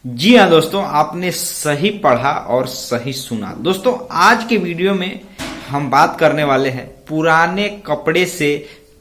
जी हाँ दोस्तों, आपने सही पढ़ा और सही सुना। दोस्तों आज के वीडियो में हम बात करने वाले हैं पुराने कपड़े से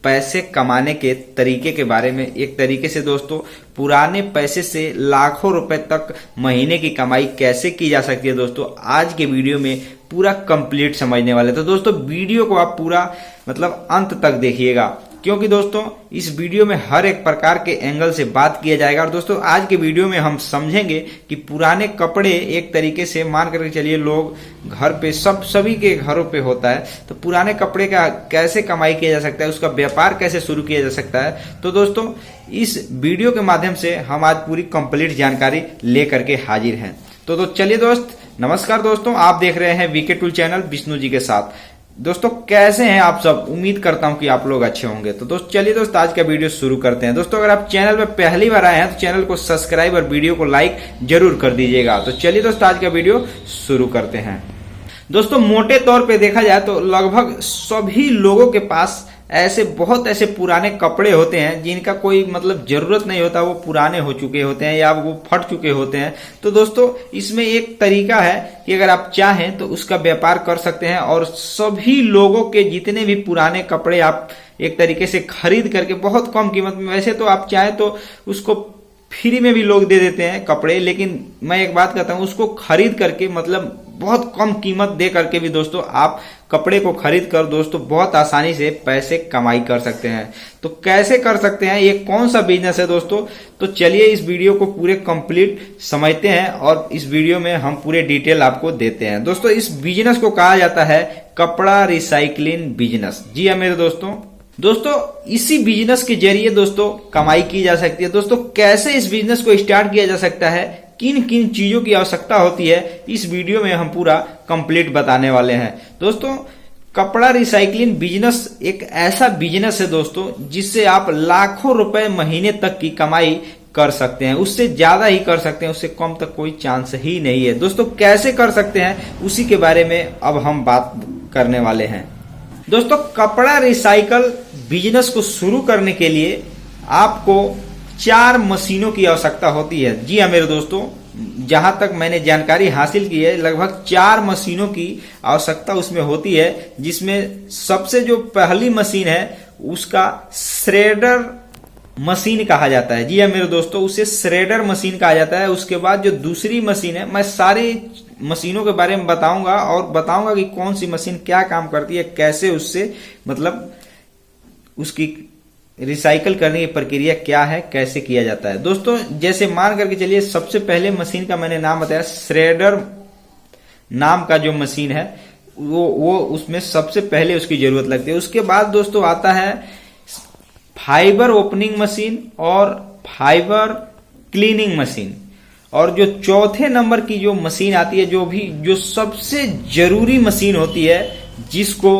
पैसे कमाने के तरीके के बारे में। एक तरीके से दोस्तों पुराने पैसे से लाखों रुपए तक महीने की कमाई कैसे की जा सकती है, दोस्तों आज के वीडियो में पूरा कंप्लीट समझने वाले। तो दोस्तों वीडियो को आप पूरा अंत तक देखिएगा, क्योंकि दोस्तों इस वीडियो में हर एक प्रकार के एंगल से बात किया जाएगा। और दोस्तों आज के वीडियो में हम समझेंगे कि पुराने कपड़े एक तरीके से मान करके चलिए लोग घर पे सभी के घरों पे होता है, तो पुराने कपड़े का कैसे कमाई किया जा सकता है, उसका व्यापार कैसे शुरू किया जा सकता है। तो दोस्तों इस वीडियो के माध्यम से हम आज पूरी कंप्लीट जानकारी लेकर के हाजिर हैं। तो चलिए दोस्त, नमस्कार दोस्तों, आप देख रहे हैं VK tool channel Vishnu ji के साथ। दोस्तों कैसे हैं आप सब? उम्मीद करता हूं कि आप लोग अच्छे होंगे। तो दोस्त चलिए दोस्त आज का वीडियो शुरू करते हैं। दोस्तों अगर आप चैनल पे पहली बार आए हैं तो चैनल को सब्सक्राइब और वीडियो को लाइक जरूर कर दीजिएगा। तो चलिए दोस्त आज का वीडियो शुरू करते हैं। दोस्तों मोटे तौर पे देखा जाए तो लगभग सभी लोगों के पास बहुत ऐसे पुराने कपड़े होते हैं जिनका कोई जरूरत नहीं होता, वो पुराने हो चुके होते हैं या वो फट चुके होते हैं। तो दोस्तों इसमें एक तरीका है कि अगर आप चाहें तो उसका व्यापार कर सकते हैं और सभी लोगों के जितने भी पुराने कपड़े आप एक तरीके से खरीद करके बहुत कम कीमत में, वैसे तो आप चाहें तो उसको फ्री में भी लोग दे देते हैं कपड़े, लेकिन मैं एक बात कहता हूं उसको खरीद करके बहुत कम कीमत दे करके भी दोस्तों आप कपड़े को खरीद कर दोस्तों बहुत आसानी से पैसे कमाई कर सकते हैं। तो कैसे कर सकते हैं, ये कौन सा बिजनेस है दोस्तों? तो चलिए इस वीडियो को पूरे कंप्लीट समझते हैं और इस वीडियो में हम पूरे डिटेल आपको देते हैं। दोस्तों इस बिजनेस को कहा जाता है कपड़ा रिसाइकलिंग बिजनेस। जी हाँ मेरे दोस्तों इसी बिजनेस के जरिए दोस्तों कमाई की जा सकती है। दोस्तों कैसे इस बिजनेस को स्टार्ट किया जा सकता है, किन किन चीजों की आवश्यकता होती है, इस वीडियो में हम पूरा कंप्लीट बताने वाले हैं। दोस्तों कपड़ा रिसाइकलिंग बिजनेस एक ऐसा बिजनेस है दोस्तों जिससे आप लाखों रुपए महीने तक की कमाई कर सकते हैं। उससे ज्यादा ही कर सकते हैं, उससे कम तक कोई चांस ही नहीं है। दोस्तों कैसे कर सकते हैं उसी के बारे में अब हम बात करने वाले हैं। दोस्तों कपड़ा रिसाइकल बिजनेस को शुरू करने के लिए आपको 4 मशीनों की आवश्यकता होती है। जी हाँ मेरे दोस्तों, जहां तक मैंने जानकारी हासिल की है लगभग 4 मशीनों की आवश्यकता उसमें होती है, जिसमें सबसे जो पहली मशीन है उसका श्रेडर मशीन कहा जाता है। जी हाँ मेरे दोस्तों, उसे श्रेडर मशीन कहा जाता है। उसके बाद जो दूसरी मशीन है, मैं सारी मशीनों के बारे में बताऊंगा और बताऊंगा कि कौन सी मशीन क्या काम करती है, कैसे उससे उसकी रिसाइकल करने की प्रक्रिया क्या है, कैसे किया जाता है। दोस्तों जैसे मान करके चलिए सबसे पहले मशीन का मैंने नाम बताया, श्रेडर नाम का जो मशीन है वो उसमें सबसे पहले उसकी जरूरत लगती है। उसके बाद दोस्तों आता है फाइबर ओपनिंग मशीन और फाइबर क्लीनिंग मशीन, और जो चौथे नंबर की जो मशीन आती है, जो सबसे जरूरी मशीन होती है, जिसको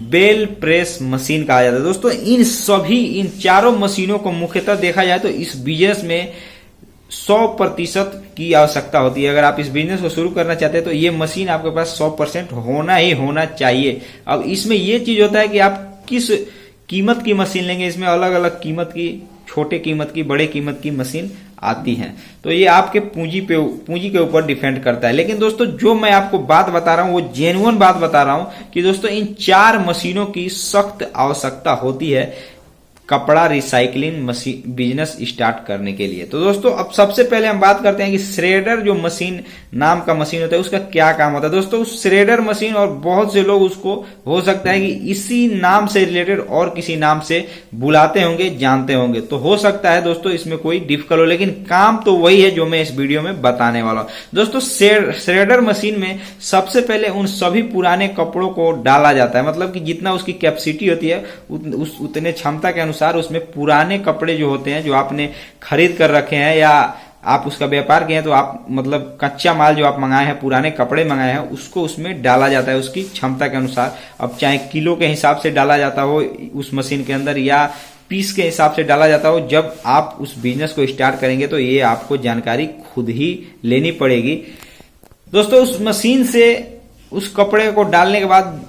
बेल प्रेस मशीन कहा जाता है। दोस्तों इन चारों मशीनों को मुख्यतः देखा जाए तो इस बिजनेस में 100% की आवश्यकता होती है। अगर आप इस बिजनेस को शुरू करना चाहते हैं तो ये मशीन आपके पास 100% होना ही होना चाहिए। अब इसमें ये चीज होता है कि आप किस कीमत की मशीन लेंगे, इसमें अलग अलग कीमत की, छोटे कीमत की, बड़े कीमत की मशीन आती हैं। तो ये आपके पूंजी के ऊपर डिपेंड करता है। लेकिन दोस्तों जो मैं आपको बात बता रहा हूं वो जेन्युइन बात बता रहा हूं कि दोस्तों इन 4 मशीनों की सख्त आवश्यकता होती है कपड़ा रिसाइकलिंग मशीन बिजनेस स्टार्ट करने के लिए। तो दोस्तों अब सबसे पहले हम बात करते हैं कि श्रेडर जो मशीन नाम का मशीन होता है उसका क्या काम होता है। दोस्तों श्रेडर मशीन, और बहुत से लोग उसको हो सकता है कि इसी नाम से रिलेटेड और किसी नाम से बुलाते होंगे, जानते होंगे, तो हो सकता है दोस्तों इसमें कोई डिफिकल्ट हो, लेकिन काम तो वही है जो मैं इस वीडियो में बताने वाला हूं। दोस्तों श्रेडर मशीन में सबसे पहले उन सभी पुराने कपड़ों को डाला जाता है, कि जितना उसकी कैपेसिटी होती है उतने क्षमता के अनुसार उसमें पुराने कपड़े जो होते हैं, जो आपने खरीद कर रखे हैं या आप उसका व्यापार किए हैं, तो आप कच्चा माल जो आप मंगाए हैं, पुराने कपड़े मंगाए हैं, उसको उसमें डाला जाता है उसकी क्षमता के अनुसार। अब चाहे किलो के हिसाब से डाला जाता हो उस मशीन के अंदर या पीस के हिसाब से डाला जाता हो, जब आप उस बिजनेस को स्टार्ट करेंगे तो ये आपको जानकारी खुद ही लेनी पड़ेगी। दोस्तों उस मशीन से उस कपड़े को डालने के बाद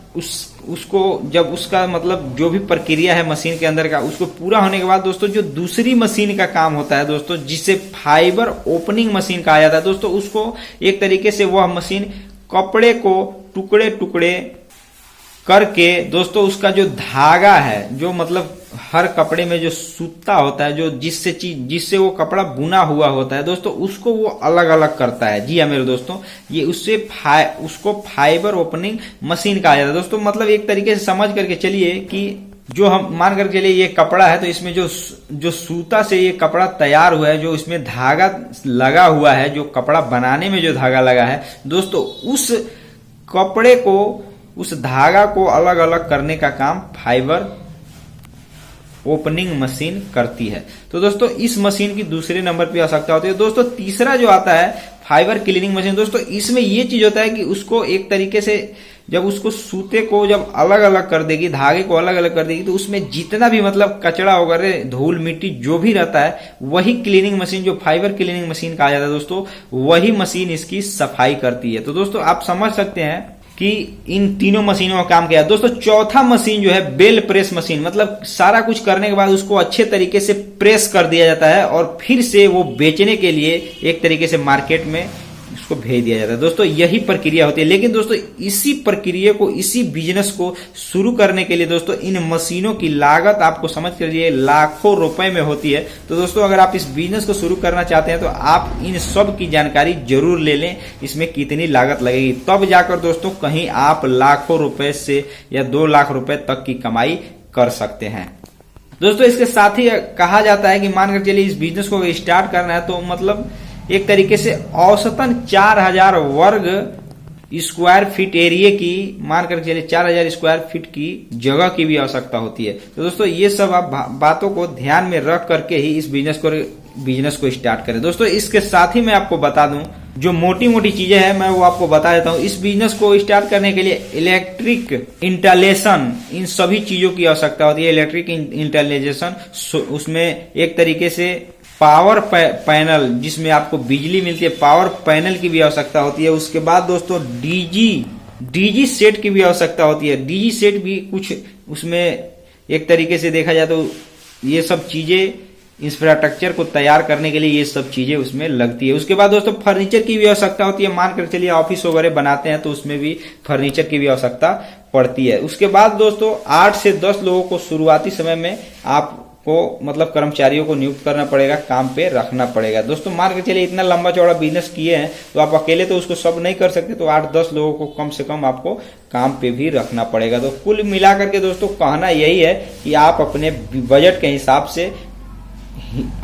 उसको जब उसका मतलब जो भी प्रक्रिया है मशीन के अंदर का उसको पूरा होने के बाद दोस्तों जो दूसरी मशीन का काम होता है दोस्तों, जिसे फाइबर ओपनिंग मशीन कहा जाता है दोस्तों, उसको एक तरीके से वह मशीन कपड़े को टुकड़े टुकड़े करके दोस्तों उसका जो धागा है, जो मतलब हर कपड़े में जो सूता होता है, जो जिससे वो कपड़ा बुना हुआ होता है दोस्तों, उसको वो अलग अलग करता है। जी हाँ मेरे दोस्तों, ये उसको फाइबर ओपनिंग मशीन कहा जाता है दोस्तों। मतलब एक तरीके से समझ करके चलिए कि जो हम मान कर चलिए ये कपड़ा है, तो इसमें जो सूता से ये कपड़ा तैयार हुआ है, जो इसमें धागा लगा हुआ है, जो कपड़ा बनाने में जो धागा लगा है दोस्तों, उस कपड़े को, उस धागा को अलग अलग करने का काम फाइबर ओपनिंग मशीन करती है। तो दोस्तों इस मशीन की दूसरे नंबर पे आवश्यकता होती है दोस्तों। तीसरा जो आता है फाइबर क्लीनिंग मशीन दोस्तों, इसमें ये चीज होता है कि उसको एक तरीके से जब उसको सूते को जब अलग अलग कर देगी, धागे को अलग अलग कर देगी, तो उसमें जितना भी मतलब कचरा वगैरह धूल मिट्टी जो भी रहता है, वही क्लीनिंग मशीन, जो फाइबर क्लीनिंग मशीन कहा जाता है दोस्तों, वही मशीन इसकी सफाई करती है। तो दोस्तों आप समझ सकते हैं कि इन तीनों मशीनों का काम क्या है दोस्तों। चौथा मशीन जो है बेल प्रेस मशीन, मतलब सारा कुछ करने के बाद उसको अच्छे तरीके से प्रेस कर दिया जाता है और फिर से वो बेचने के लिए एक तरीके से मार्केट में उसको भेज दिया जाता है दोस्तों। यही प्रक्रिया होती है। लेकिन दोस्तों इसी प्रक्रिया को, इसी बिजनेस को शुरू करने के लिए दोस्तों इन मशीनों की लागत आपको समझ कर लिए लाखों रुपए में होती है। तो दोस्तों अगर आप इस बिजनेस को शुरू करना चाहते हैं तो आप इन सब की जानकारी जरूर ले लें, इसमें कितनी लागत लगेगी, तब जाकर दोस्तों कहीं आप लाखों रुपए से या 2 लाख रुपए तक की कमाई कर सकते हैं। दोस्तों इसके साथ ही कहा जाता है कि मानकर चलिए इस बिजनेस को स्टार्ट करना है तो मतलब एक तरीके से औसतन 4000 वर्ग स्क्वायर फीट एरिया की, मानकर चलिए 4000 स्क्वायर फीट की जगह की भी आवश्यकता होती है। तो दोस्तों ये सब आप बातों को ध्यान में रख करके ही इस बिजनेस को स्टार्ट करें। दोस्तों इसके साथ ही मैं आपको बता दूं, जो मोटी मोटी चीजें हैं मैं वो आपको बता देता हूं। इस बिजनेस को स्टार्ट करने के लिए इलेक्ट्रिक इंस्टॉलेशन, इन सभी चीजों की आवश्यकता होती है। इलेक्ट्रिक इंस्टॉलेशन, उसमें एक तरीके से पावर पैनल, जिसमें आपको बिजली मिलती है, पावर पैनल की भी आवश्यकता होती है। उसके बाद दोस्तों डीजी सेट की भी आवश्यकता होती है। डीजी सेट भी कुछ उसमें एक तरीके से देखा जाए तो ये सब चीजें इंफ्रास्ट्रक्चर को तैयार करने के लिए ये सब चीजें उसमें लगती है। उसके बाद दोस्तों फर्नीचर की भी आवश्यकता होती है। मान कर चलिए ऑफिस वगैरह बनाते हैं तो उसमें भी फर्नीचर की भी आवश्यकता पड़ती है। उसके बाद दोस्तों 8 से 10 लोगों को शुरुआती समय में आपको मतलब कर्मचारियों को नियुक्त करना पड़ेगा, काम पे रखना पड़ेगा। दोस्तों मान के चलिए इतना लंबा चौड़ा बिजनेस किए हैं तो आप अकेले तो उसको सब नहीं कर सकते, तो 8-10 लोगों को कम से कम आपको काम पे भी रखना पड़ेगा। तो कुल मिलाकर के दोस्तों कहना यही है कि आप अपने बजट के हिसाब से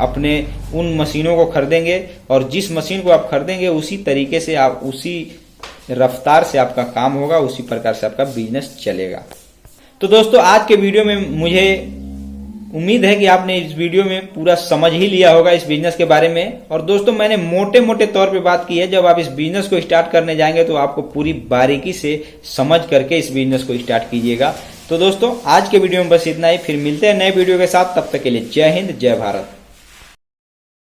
अपने उन मशीनों को खरीदेंगे और जिस मशीन को आप खरीदेंगे उसी तरीके से आप, उसी रफ्तार से आपका काम होगा, उसी प्रकार से आपका बिजनेस चलेगा। तो दोस्तों आज के वीडियो में मुझे उम्मीद है कि आपने इस वीडियो में पूरा समझ ही लिया होगा इस बिजनेस के बारे में। और दोस्तों मैंने मोटे मोटे तौर पे बात की है, जब आप इस बिजनेस को स्टार्ट करने जाएंगे तो आपको पूरी बारीकी से समझ करके इस बिजनेस को स्टार्ट कीजिएगा। तो दोस्तों आज के वीडियो में बस इतना ही, फिर मिलते हैं नए वीडियो के साथ। तब तक के लिए जय हिंद, जय भारत।